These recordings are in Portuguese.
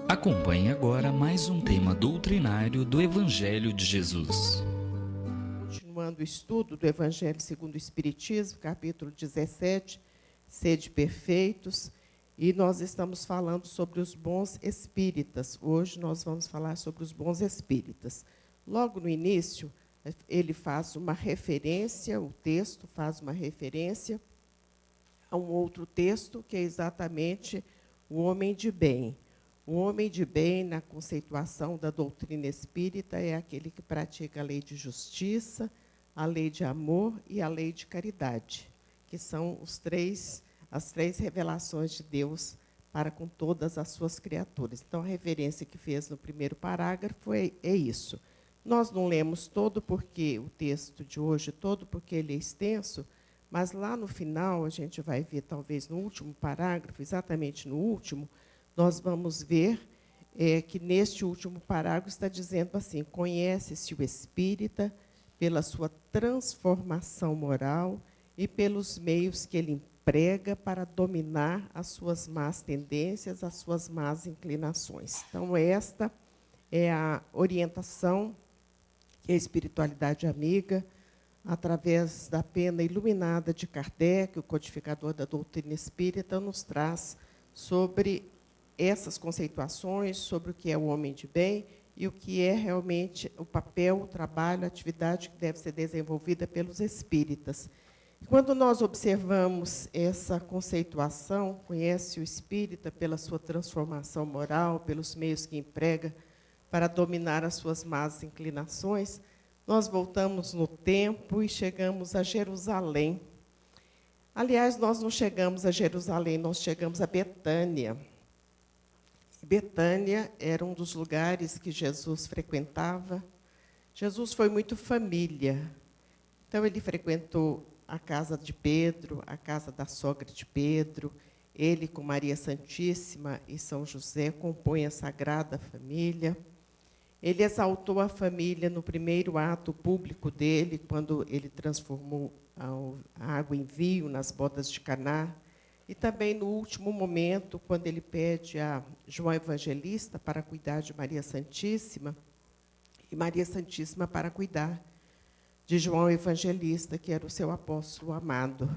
Acompanhe agora mais um tema doutrinário do Evangelho de Jesus. Continuando o estudo do Evangelho segundo o Espiritismo, capítulo 17, Sede Perfeitos, e nós estamos falando sobre os bons espíritas. Hoje nós vamos falar sobre os bons espíritas. Logo no início, ele faz uma referência, o texto faz uma referência a um outro texto, que é exatamente o homem de bem. O homem de bem, na conceituação da doutrina espírita, é aquele que pratica a lei de justiça, a lei de amor e a lei de caridade, que são as três revelações de Deus para com todas as suas criaturas. Então, a referência que fez no primeiro parágrafo é isso. Nós não lemos todo porque o texto de hoje todo, porque ele é extenso, mas lá no final, a gente vai ver, talvez no último parágrafo, exatamente no último, nós vamos ver que neste último parágrafo está dizendo assim: conhece-se o espírita pela sua transformação moral e pelos meios que ele emprega para dominar as suas más tendências, as suas más inclinações. Então, esta é a orientação que a espiritualidade amiga, através da pena iluminada de Kardec, o codificador da doutrina espírita, nos traz sobre essas conceituações, sobre o que é o homem de bem e o que é realmente o papel, o trabalho, a atividade que deve ser desenvolvida pelos espíritas. Quando nós observamos essa conceituação, conhece o espírita pela sua transformação moral, pelos meios que emprega para dominar as suas más inclinações, nós voltamos no tempo e chegamos a Jerusalém. Aliás, nós não chegamos a Jerusalém, nós chegamos a Betânia. Betânia era um dos lugares que Jesus frequentava. Jesus foi muito família. Então, ele frequentou a casa de Pedro, a casa da sogra de Pedro. Ele, com Maria Santíssima e São José, compõem a Sagrada Família. Ele exaltou a família no primeiro ato público dele, quando ele transformou a água em vinho nas bodas de Caná. E também no último momento, quando ele pede a João Evangelista para cuidar de Maria Santíssima, e Maria Santíssima para cuidar de João Evangelista, que era o seu apóstolo amado.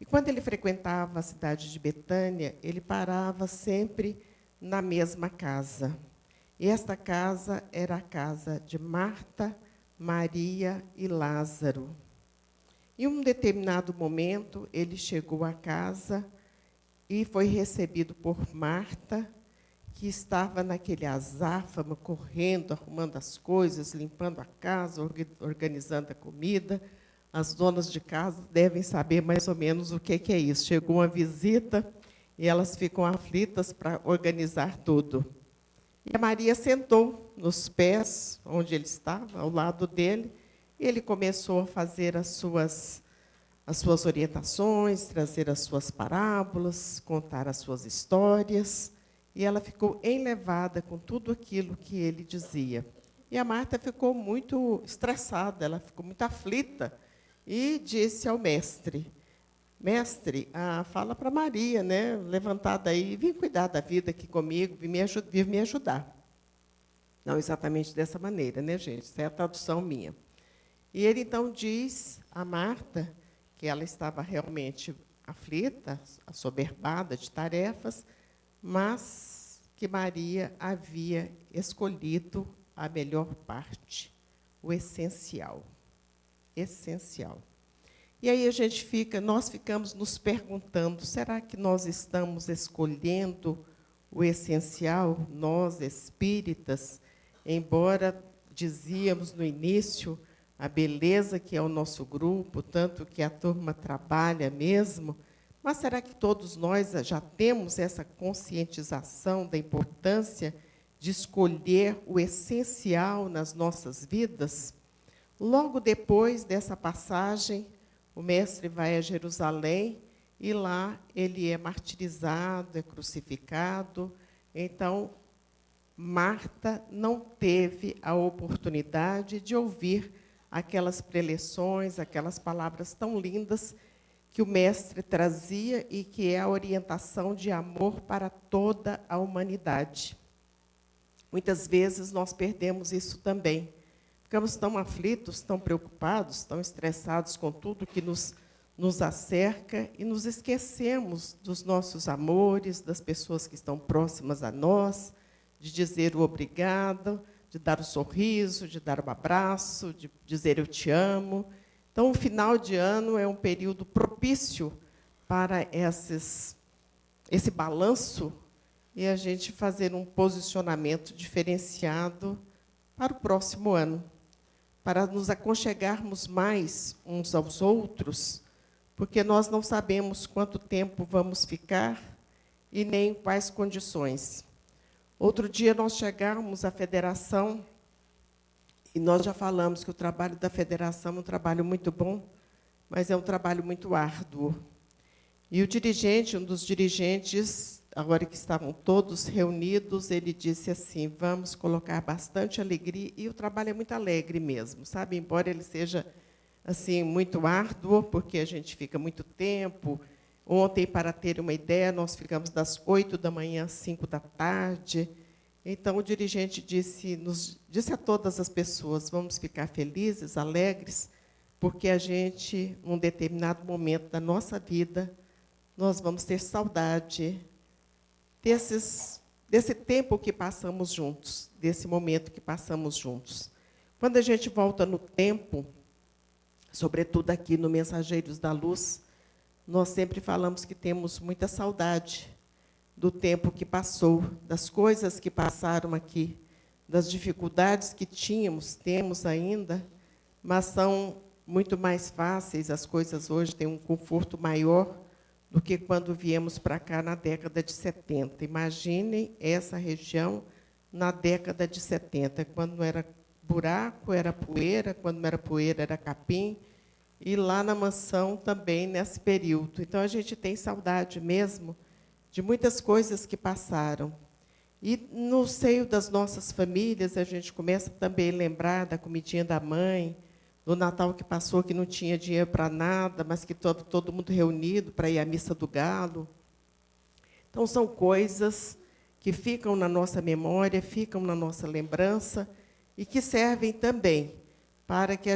E quando ele frequentava a cidade de Betânia, ele parava sempre na mesma casa. E esta casa era a casa de Marta, Maria e Lázaro. Em um determinado momento, ele chegou à casa e foi recebido por Marta, que estava naquele azáfamo, correndo, arrumando as coisas, limpando a casa, organizando a comida. As donas de casa devem saber mais ou menos o que é isso. Chegou uma visita e elas ficam aflitas para organizar tudo. E a Maria sentou nos pés, onde ele estava, ao lado dele, e ele começou a fazer as suas orientações, trazer as suas parábolas, contar as suas histórias, e ela ficou enlevada com tudo aquilo que ele dizia. E a Marta ficou muito estressada, ela ficou muito aflita, e disse ao mestre: mestre, fala para Maria, né, levantada aí, vem cuidar da vida aqui comigo, vir me ajudar. Não exatamente dessa maneira, né, gente? Essa é a tradução minha. E ele, então, diz a Marta que ela estava realmente aflita, assoberbada de tarefas, mas que Maria havia escolhido a melhor parte, o essencial. Essencial. E aí nós ficamos nos perguntando, será que nós estamos escolhendo o essencial, nós espíritas, embora dizíamos no início a beleza que é o nosso grupo, tanto que a turma trabalha mesmo, mas será que todos nós já temos essa conscientização da importância de escolher o essencial nas nossas vidas? Logo depois dessa passagem, o mestre vai a Jerusalém e lá ele é martirizado, é crucificado. Então, Marta não teve a oportunidade de ouvir aquelas preleções, aquelas palavras tão lindas que o mestre trazia e que é a orientação de amor para toda a humanidade. Muitas vezes nós perdemos isso também. Ficamos tão aflitos, tão preocupados, tão estressados com tudo que nos acerca e nos esquecemos dos nossos amores, das pessoas que estão próximas a nós, de dizer o obrigado, de dar o sorriso, de dar um abraço, de dizer eu te amo. Então, o final de ano é um período propício para esse balanço e a gente fazer um posicionamento diferenciado para o próximo ano, para nos aconchegarmos mais uns aos outros, porque nós não sabemos quanto tempo vamos ficar e nem quais condições. Outro dia, nós chegamos à federação, e nós já falamos que o trabalho da federação é um trabalho muito bom, mas é um trabalho muito árduo. E o dirigente, um dos dirigentes, agora que estavam todos reunidos, ele disse assim, vamos colocar bastante alegria, e o trabalho é muito alegre mesmo, sabe? Embora ele seja assim, muito árduo, porque a gente fica muito tempo. Ontem, para ter uma ideia, nós ficamos das 8 da manhã às 5 da tarde. Então, o dirigente disse a todas as pessoas, vamos ficar felizes, alegres, porque a gente, num determinado momento da nossa vida, nós vamos ter saudade desse tempo que passamos juntos, desse momento que passamos juntos. Quando a gente volta no tempo, sobretudo aqui no Mensageiros da Luz, nós sempre falamos que temos muita saudade do tempo que passou, das coisas que passaram aqui, das dificuldades que temos ainda, mas são muito mais fáceis, as coisas hoje têm um conforto maior do que quando viemos para cá na década de 70. Imaginem essa região na década de 70, quando não era buraco, era poeira, quando não era poeira, era capim, e lá na mansão também, nesse período. Então, a gente tem saudade mesmo de muitas coisas que passaram. E, no seio das nossas famílias, a gente começa também a lembrar da comidinha da mãe, do Natal que passou, que não tinha dinheiro para nada, mas que todo mundo reunido para ir à missa do galo. Então, são coisas que ficam na nossa memória, ficam na nossa lembrança, e que servem também para que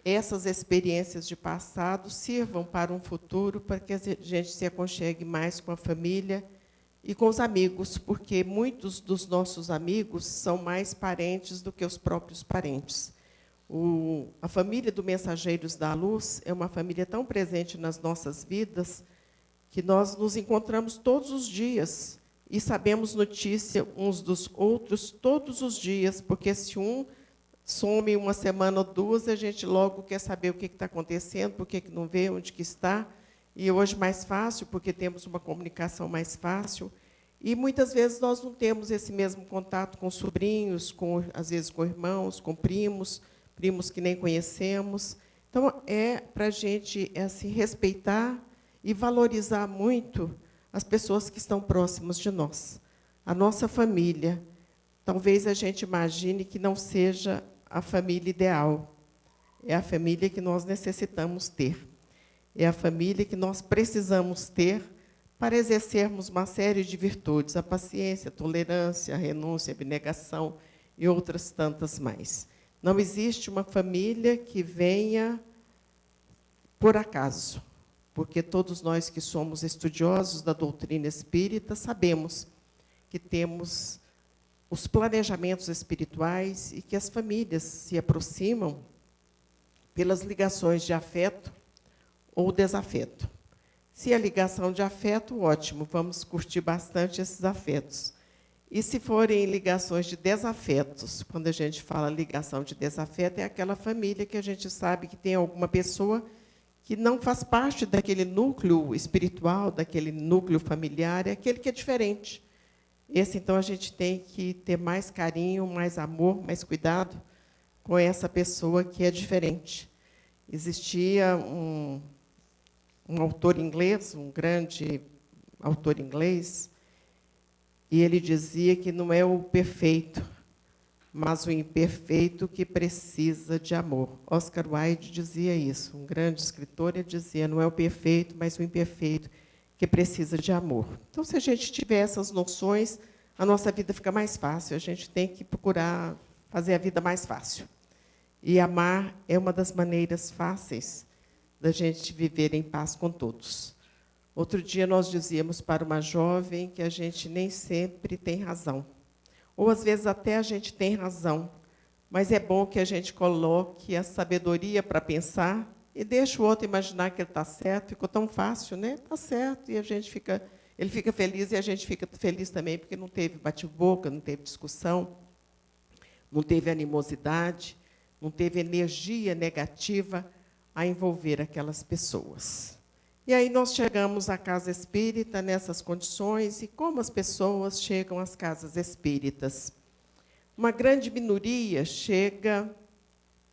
essas experiências de passado sirvam para um futuro, para que a gente se aconchegue mais com a família e com os amigos, porque muitos dos nossos amigos são mais parentes do que os próprios parentes. A família do Mensageiros da Luz é uma família tão presente nas nossas vidas que nós nos encontramos todos os dias e sabemos notícia uns dos outros todos os dias, porque se um some uma semana ou duas, a gente logo quer saber o que está acontecendo, por que não vê, onde que está. E hoje mais fácil, porque temos uma comunicação mais fácil. E muitas vezes nós não temos esse mesmo contato com sobrinhos, às vezes com irmãos, com primos que nem conhecemos. Então, é para a gente assim, respeitar e valorizar muito as pessoas que estão próximas de nós. A nossa família, talvez a gente imagine que não seja a família ideal. É a família que nós necessitamos ter. É a família que nós precisamos ter para exercermos uma série de virtudes, a paciência, a tolerância, a renúncia, a abnegação e outras tantas mais. Não existe uma família que venha por acaso, porque todos nós que somos estudiosos da doutrina espírita sabemos que temos os planejamentos espirituais e que as famílias se aproximam pelas ligações de afeto ou desafeto. Se a ligação de afeto, ótimo, vamos curtir bastante esses afetos. E se forem ligações de desafetos, quando a gente fala ligação de desafeto, é aquela família que a gente sabe que tem alguma pessoa que não faz parte daquele núcleo espiritual, daquele núcleo familiar, é aquele que é diferente. Esse, então, a gente tem que ter mais carinho, mais amor, mais cuidado com essa pessoa que é diferente. Existia um autor inglês, um grande autor inglês, e ele dizia que não é o perfeito, mas o imperfeito que precisa de amor. Oscar Wilde dizia isso, um grande escritor, ele dizia, não é o perfeito, mas o imperfeito que precisa de amor. Então, se a gente tiver essas noções, a nossa vida fica mais fácil. A gente tem que procurar fazer a vida mais fácil. E amar é uma das maneiras fáceis da gente viver em paz com todos. Outro dia nós dizíamos para uma jovem que a gente nem sempre tem razão. Ou, às vezes, até a gente tem razão, mas é bom que a gente coloque a sabedoria para pensar e deixe o outro imaginar que ele está certo. Ficou tão fácil, né? Está certo, e ele fica feliz e a gente fica feliz também, porque não teve bate-boca, não teve discussão, não teve animosidade, não teve energia negativa a envolver aquelas pessoas. E aí nós chegamos à casa espírita nessas condições, e como as pessoas chegam às casas espíritas? Uma grande minoria chega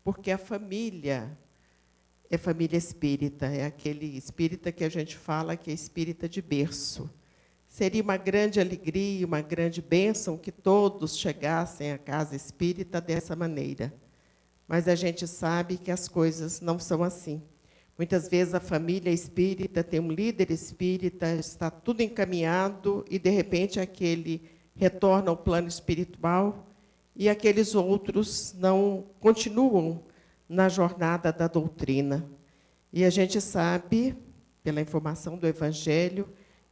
porque a família é família espírita, é aquele espírita que a gente fala que é espírita de berço. Seria uma grande alegria, uma grande bênção que todos chegassem à casa espírita dessa maneira. Mas a gente sabe que as coisas não são assim. Muitas vezes a família espírita tem um líder espírita, está tudo encaminhado, e, de repente, aquele retorna ao plano espiritual e aqueles outros não continuam na jornada da doutrina. E a gente sabe, pela informação do Evangelho,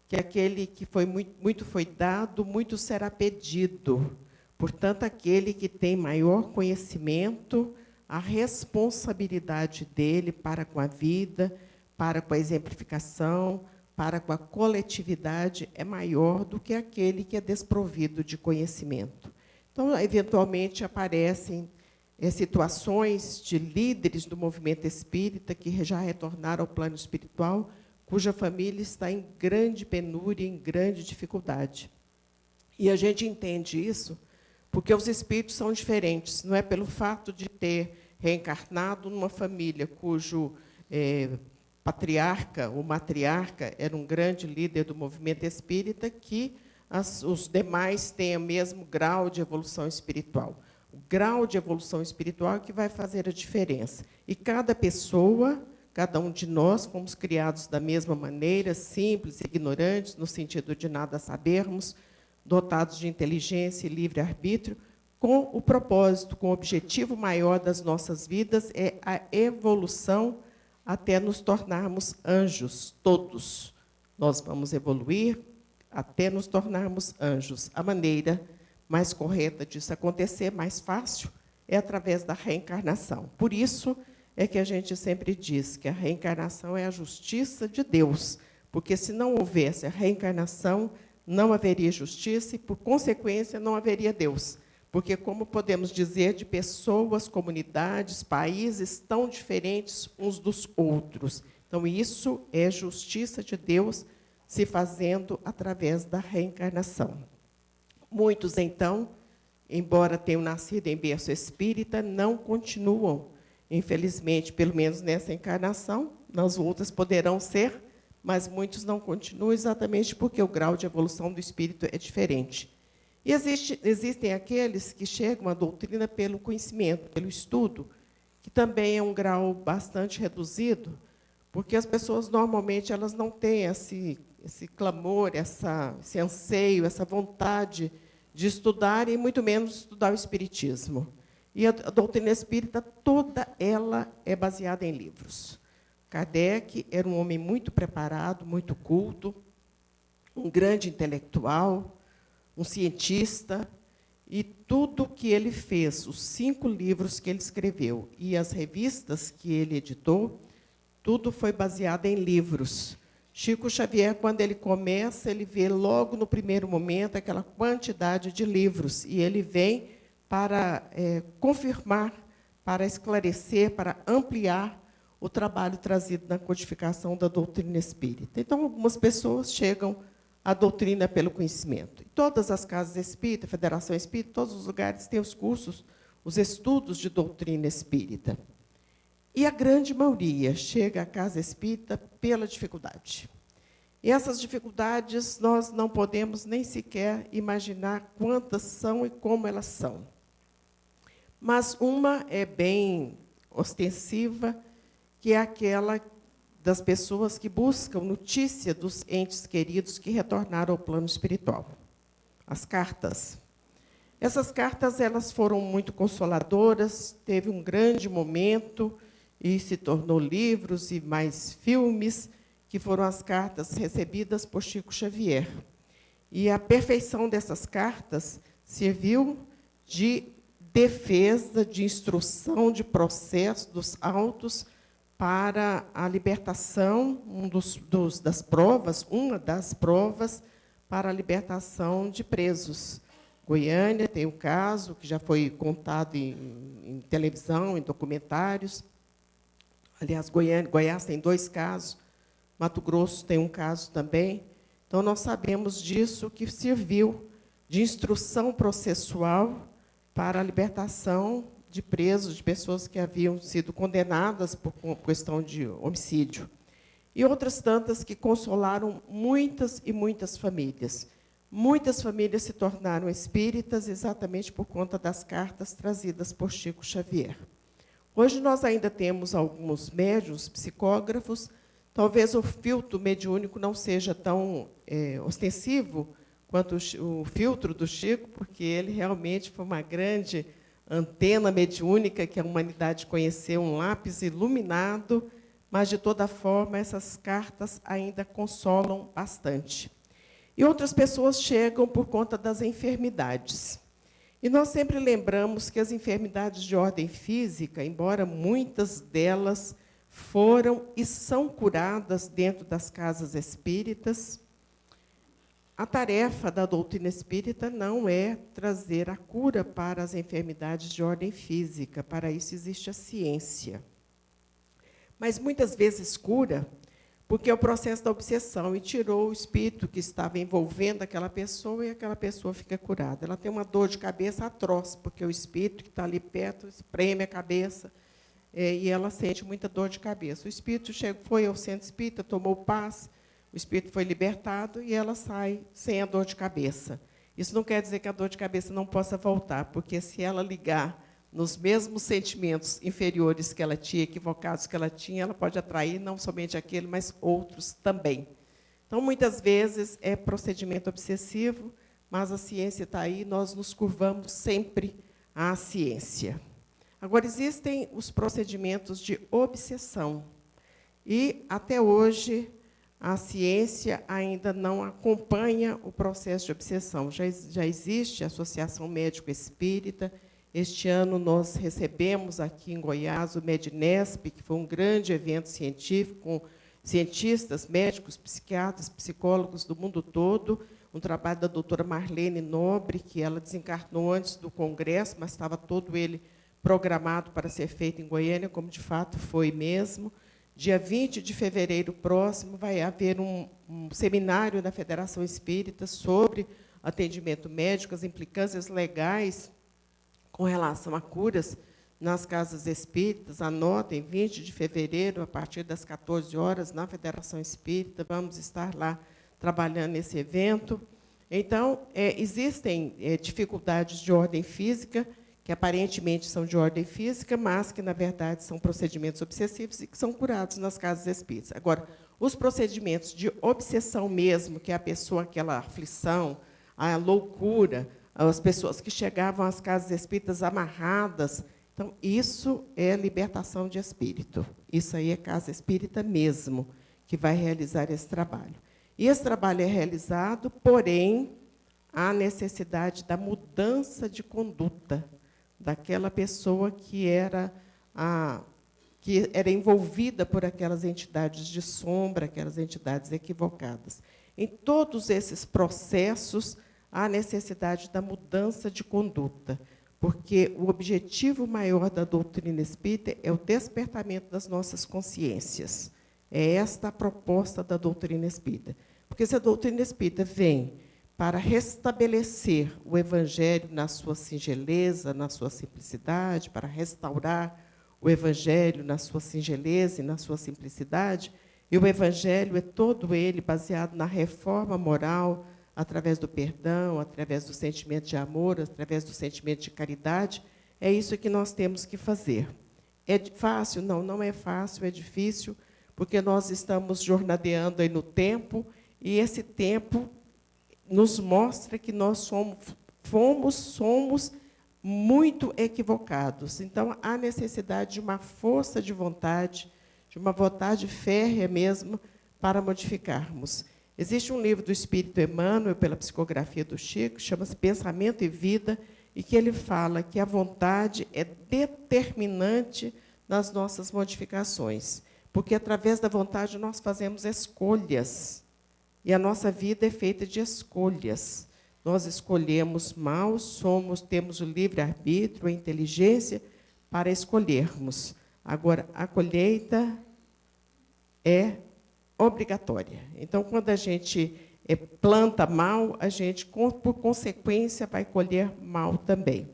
que aquele que foi muito foi dado, muito será pedido. Portanto, aquele que tem maior conhecimento, a responsabilidade dele para com a vida, para com a exemplificação, para com a coletividade, é maior do que aquele que é desprovido de conhecimento. Então, eventualmente, aparecem situações de líderes do movimento espírita que já retornaram ao plano espiritual, cuja família está em grande penúria, em grande dificuldade. E a gente entende isso porque os espíritos são diferentes. Não é pelo fato de ter reencarnado numa família cujo patriarca ou matriarca era um grande líder do movimento espírita que os demais têm o mesmo grau de evolução espiritual. O grau de evolução espiritual é que vai fazer a diferença. E cada pessoa, cada um de nós, fomos criados da mesma maneira, simples, ignorantes, no sentido de nada sabermos, dotados de inteligência e livre-arbítrio, com o propósito, com o objetivo maior das nossas vidas, é a evolução até nos tornarmos anjos, todos. Nós vamos evoluir até nos tornarmos anjos. A maneira mais correta disso acontecer, mais fácil, é através da reencarnação. Por isso é que a gente sempre diz que a reencarnação é a justiça de Deus, porque, se não houvesse a reencarnação, não haveria justiça e, por consequência, não haveria Deus. Porque, como podemos dizer, de pessoas, comunidades, países tão diferentes uns dos outros. Então, isso é justiça de Deus se fazendo através da reencarnação. Muitos, então, embora tenham nascido em berço espírita, não continuam, infelizmente, pelo menos nessa encarnação. Nas outras poderão ser, mas muitos não continuam exatamente porque o grau de evolução do espírito é diferente. E existem aqueles que chegam à doutrina pelo conhecimento, pelo estudo, que também é um grau bastante reduzido, porque as pessoas, normalmente, elas não têm esse clamor, esse anseio, essa vontade de estudar, e muito menos estudar o espiritismo. E a doutrina espírita, toda ela é baseada em livros. Kardec era um homem muito preparado, muito culto, um grande intelectual, um cientista, e tudo o que ele fez, os 5 livros que ele escreveu e as revistas que ele editou, tudo foi baseado em livros. Chico Xavier, quando ele começa, ele vê logo no primeiro momento aquela quantidade de livros, e ele vem para confirmar, para esclarecer, para ampliar o trabalho trazido na codificação da doutrina espírita. Então, algumas pessoas chegam à doutrina pelo conhecimento. Em todas as casas espíritas, Federação Espírita, todos os lugares têm os cursos, os estudos de doutrina espírita. E a grande maioria chega à casa espírita pela dificuldade. E essas dificuldades nós não podemos nem sequer imaginar quantas são e como elas são. Mas uma é bem ostensiva, que é aquela das pessoas que buscam notícia dos entes queridos que retornaram ao plano espiritual. as cartas. Essas cartas elas foram muito consoladoras, teve um grande momento e se tornou livros e mais filmes, que foram as cartas recebidas por Chico Xavier. E a perfeição dessas cartas serviu de defesa, de instrução, de processo dos autos para a libertação, uma das provas para a libertação de presos. Goiânia tem um caso que já foi contado em televisão, em documentários. Aliás, Goiás tem 2 casos, Mato Grosso tem um caso também. Então, nós sabemos disso, que serviu de instrução processual para a libertação de presos, de pessoas que haviam sido condenadas por questão de homicídio. E outras tantas que consolaram muitas e muitas famílias. Muitas famílias se tornaram espíritas exatamente por conta das cartas trazidas por Chico Xavier. Hoje nós ainda temos alguns médiuns, psicógrafos. Talvez o filtro mediúnico não seja tão ostensivo quanto o filtro do Chico, porque ele realmente foi uma grande antena mediúnica que a humanidade conheceu, um lápis iluminado, mas, de toda forma, essas cartas ainda consolam bastante. E outras pessoas chegam por conta das enfermidades. E nós sempre lembramos que as enfermidades de ordem física, embora muitas delas foram e são curadas dentro das casas espíritas, a tarefa da doutrina espírita não é trazer a cura para as enfermidades de ordem física. Para isso existe a ciência. Mas, muitas vezes, cura porque é o processo da obsessão, e tirou o espírito que estava envolvendo aquela pessoa, e aquela pessoa fica curada. Ela tem uma dor de cabeça atroz, porque o espírito que está ali perto espreme a cabeça, e ela sente muita dor de cabeça. O espírito foi ao centro espírita, tomou paz, o espírito foi libertado, e ela sai sem a dor de cabeça. Isso não quer dizer que a dor de cabeça não possa voltar, porque, se ela ligar nos mesmos sentimentos inferiores que ela tinha, equivocados que ela tinha, ela pode atrair não somente aquele, mas outros também. Então, muitas vezes, é procedimento obsessivo, mas a ciência está aí, nós nos curvamos sempre à ciência. Agora, existem os procedimentos de obsessão. E, até hoje, a ciência ainda não acompanha o processo de obsessão. Já existe a Associação Médico Espírita. Este ano, nós recebemos aqui em Goiás o Medinesp, que foi um grande evento científico, com cientistas, médicos, psiquiatras, psicólogos do mundo todo, um trabalho da doutora Marlene Nobre, que ela desencarnou antes do congresso, mas estava todo ele programado para ser feito em Goiânia, como, de fato, foi mesmo. Dia 20 de fevereiro próximo, vai haver um seminário da Federação Espírita sobre atendimento médico, as implicâncias legais com relação a curas nas casas espíritas. Anotem, 20 de fevereiro, a partir das 14 horas, na Federação Espírita, vamos estar lá trabalhando nesse evento. Então, existem dificuldades de ordem física, que aparentemente são de ordem física, mas que, na verdade, são procedimentos obsessivos e que são curados nas casas espíritas. Agora, os procedimentos de obsessão mesmo, que é a pessoa, aquela aflição, a loucura, as pessoas que chegavam às casas espíritas amarradas. Então, isso é libertação de espírito. Isso aí é casa espírita mesmo, que vai realizar esse trabalho. E esse trabalho é realizado, porém, há necessidade da mudança de conduta daquela pessoa que era envolvida por aquelas entidades de sombra, aquelas entidades equivocadas. Em todos esses processos, há necessidade da mudança de conduta, porque o objetivo maior da doutrina espírita é o despertamento das nossas consciências. É esta a proposta da doutrina espírita. Porque, se a doutrina espírita vem para restabelecer o Evangelho na sua singeleza, na sua simplicidade, para restaurar o Evangelho na sua singeleza e na sua simplicidade, e o Evangelho é todo ele baseado na reforma moral, através do perdão, através do sentimento de amor, através do sentimento de caridade, é isso que nós temos que fazer. É fácil? Não, não é fácil, é difícil, porque nós estamos jornadeando aí no tempo, e esse tempo nos mostra que nós somos muito equivocados. Então, há necessidade de uma força de vontade, de uma vontade férrea mesmo, para modificarmos. Existe um livro do Espírito Emmanuel, pela psicografia do Chico, chama-se Pensamento e Vida, e que ele fala que a vontade é determinante nas nossas modificações, porque, através da vontade, nós fazemos escolhas, e a nossa vida é feita de escolhas. Nós escolhemos mal, temos o livre-arbítrio, a inteligência para escolhermos. Agora, a colheita é obrigatória. Então, quando a gente planta mal, a gente, por consequência, vai colher mal também.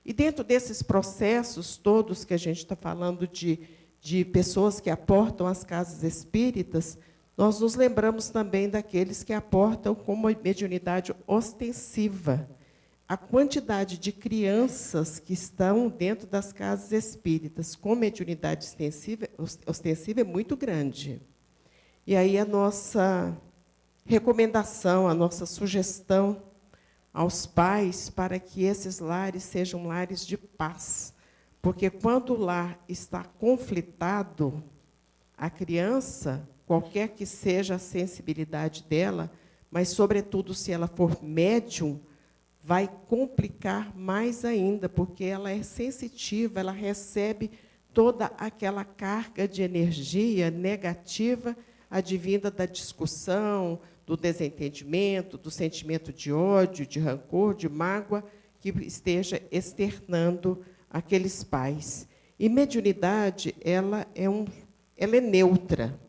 E, dentro desses processos todos que a gente está falando de pessoas que aportam às casas espíritas, nós nos lembramos também daqueles que aportam com uma mediunidade ostensiva. A quantidade de crianças que estão dentro das casas espíritas com mediunidade ostensiva é muito grande. E aí a nossa recomendação, a nossa sugestão aos pais para que esses lares sejam lares de paz. Porque, quando o lar está conflitado, a criança, qualquer que seja a sensibilidade dela, mas, sobretudo, se ela for médium, vai complicar mais ainda, porque ela é sensitiva, ela recebe toda aquela carga de energia negativa advinda da discussão, do desentendimento, do sentimento de ódio, de rancor, de mágoa, que esteja externando aqueles pais. E mediunidade, ela é neutra.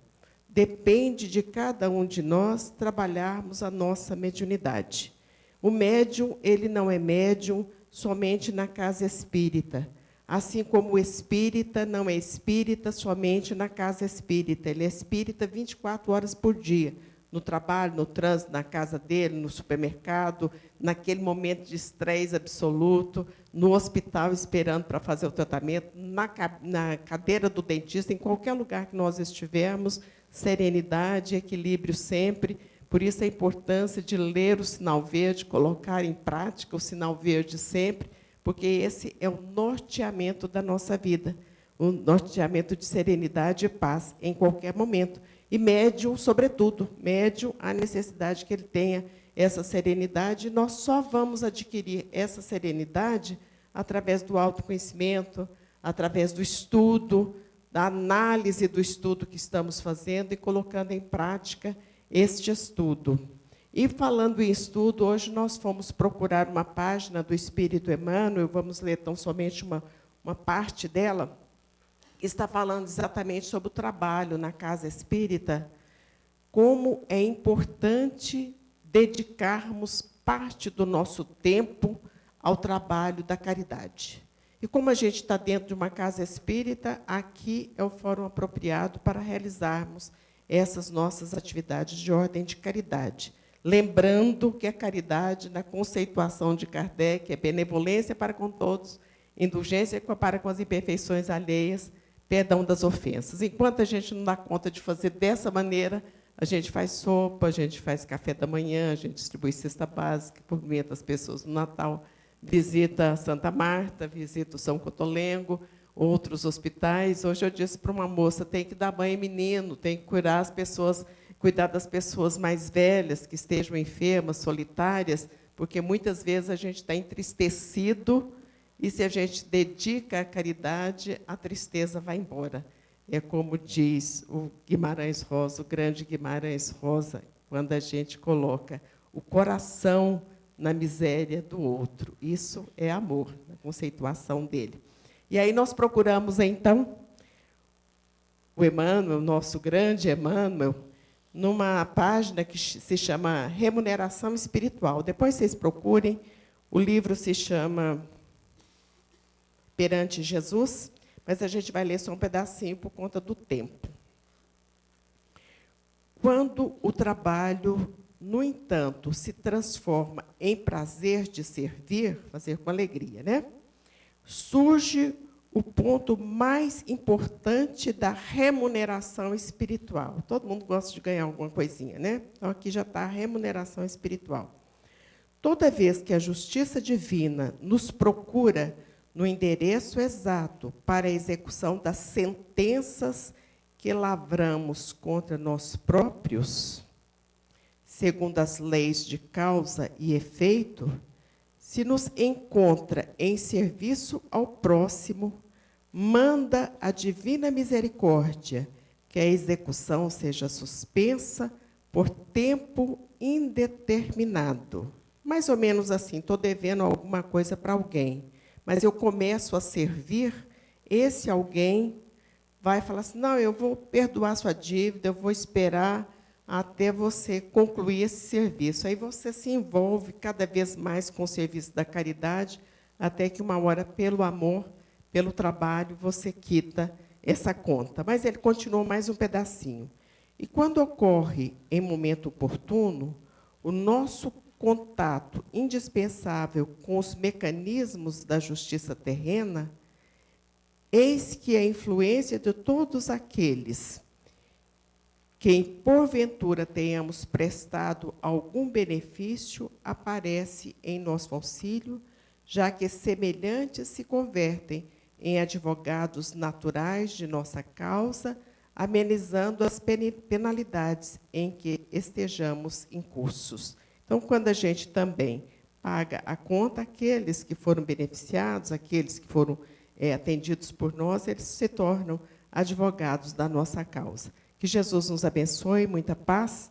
Depende de cada um de nós trabalharmos a nossa mediunidade. O médium, ele não é médium somente na casa espírita, assim como o espírita não é espírita somente na casa espírita. Ele é espírita 24 horas por dia, no trabalho, no trânsito, na casa dele, no supermercado, naquele momento de estresse absoluto, no hospital esperando para fazer o tratamento, na cadeira do dentista, em qualquer lugar que nós estivermos, serenidade, equilíbrio sempre. Por isso a importância de ler o sinal verde, colocar em prática o sinal verde sempre, porque esse é o norteamento da nossa vida, o norteamento de serenidade e paz em qualquer momento. E médium, sobretudo, médium, a necessidade que ele tenha essa serenidade. Nós só vamos adquirir essa serenidade através do autoconhecimento, através do estudo, da análise do estudo que estamos fazendo e colocando em prática este estudo. E, falando em estudo, hoje nós fomos procurar uma página do Espírito Emmanuel, vamos ler tão somente uma parte dela, que está falando exatamente sobre o trabalho na casa espírita, como é importante dedicarmos parte do nosso tempo ao trabalho da caridade. E, como a gente está dentro de uma casa espírita, aqui é o fórum apropriado para realizarmos essas nossas atividades de ordem de caridade. Lembrando que a caridade, na conceituação de Kardec, é benevolência para com todos, indulgência para com as imperfeições alheias, perdão das ofensas. Enquanto a gente não dá conta de fazer dessa maneira, a gente faz sopa, a gente faz café da manhã, a gente distribui cesta básica, cumprimenta as pessoas no Natal, visita Santa Marta, visita o São Cotolengo, outros hospitais. Hoje eu disse para uma moça, tem que dar banho em menino, tem que cuidar das pessoas mais velhas, que estejam enfermas, solitárias, porque, muitas vezes, a gente está entristecido, e, se a gente dedica à caridade, a tristeza vai embora. É como diz o Guimarães Rosa, o grande Guimarães Rosa, quando a gente coloca o coração na miséria do outro. Isso é amor, na conceituação dele. E aí nós procuramos, então, o Emmanuel, nosso grande Emmanuel, numa página que se chama Remuneração Espiritual. Depois vocês procurem, o livro se chama Perante Jesus, mas a gente vai ler só um pedacinho por conta do tempo. Quando o trabalho, no entanto, se transforma em prazer de servir, fazer com alegria, né? Surge o ponto mais importante da remuneração espiritual. Todo mundo gosta de ganhar alguma coisinha, né? Então, aqui já está a remuneração espiritual. Toda vez que a justiça divina nos procura no endereço exato para a execução das sentenças que lavramos contra nós próprios, segundo as leis de causa e efeito, se nos encontra em serviço ao próximo, manda a divina misericórdia que a execução seja suspensa por tempo indeterminado. Mais ou menos assim, estou devendo alguma coisa para alguém, mas eu começo a servir, esse alguém vai falar assim, não, eu vou perdoar sua dívida, eu vou esperar até você concluir esse serviço. Aí você se envolve cada vez mais com o serviço da caridade, até que uma hora, pelo amor, pelo trabalho, você quita essa conta. Mas ele continuou mais um pedacinho. E quando ocorre em momento oportuno, o nosso contato indispensável com os mecanismos da justiça terrena, eis que a influência de todos aqueles quem, porventura, tenhamos prestado algum benefício, aparece em nosso auxílio, já que semelhantes se convertem em advogados naturais de nossa causa, amenizando as penalidades em que estejamos incursos. Então, quando a gente também paga a conta, aqueles que foram beneficiados, aqueles que foram atendidos por nós, eles se tornam advogados da nossa causa. Que Jesus nos abençoe, muita paz,